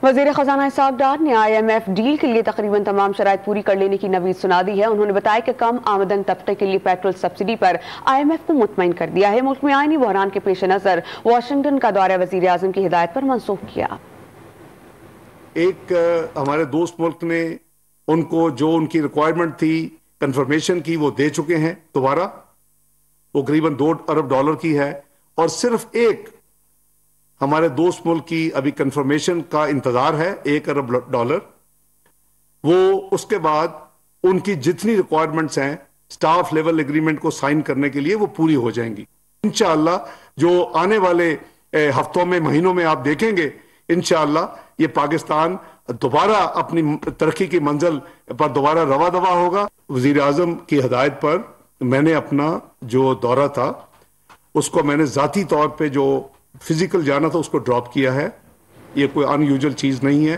وزیر خزانہ اسحاق ڈار نے IMF ڈیل کے لیے تقریباً تمام شرائط پوری کر لینے کی نوید سنا دی ہے۔ انہوں نے بتایا کہ کم آمدن طبقے کے لیے پیٹرول سبسڈی پر IMF کو مطمئن کر دیا ہے۔ ملک میں آئینی بحران کے پیش نظر واشنگٹن کا دورہ وزیر اعظم کی ہدایت پر منسوخ کیا۔ ایک ہمارے دوست ملک نے ان کو جو ان کی ریکوائرمنٹ تھی کنفرمیشن کی وہ دے چکے ہیں دوبارہ، وہ قریباً $2 ارب کی ہے، اور صرف ایک ہمارے دوست ملک کی ابھی کنفرمیشن کا انتظار ہے $1 ارب۔ وہ اس کے بعد ان کی جتنی ریکوائرمنٹس ہیں سٹاف لیول ایگریمنٹ کو سائن کرنے کے لیے وہ پوری ہو جائیں گی انشاءاللہ۔ جو آنے والے ہفتوں میں مہینوں میں آپ دیکھیں گے انشاءاللہ یہ پاکستان دوبارہ اپنی ترقی کی منزل پر دوبارہ رواں دواں ہوگا۔ وزیر اعظم کی ہدایت پر میں نے اپنا جو دورہ تھا اس کو میں نے ذاتی طور پہ جو فزیکل جانا تھا اس کو ڈراپ کیا ہے۔ یہ کوئی ان یوزول چیز نہیں ہے۔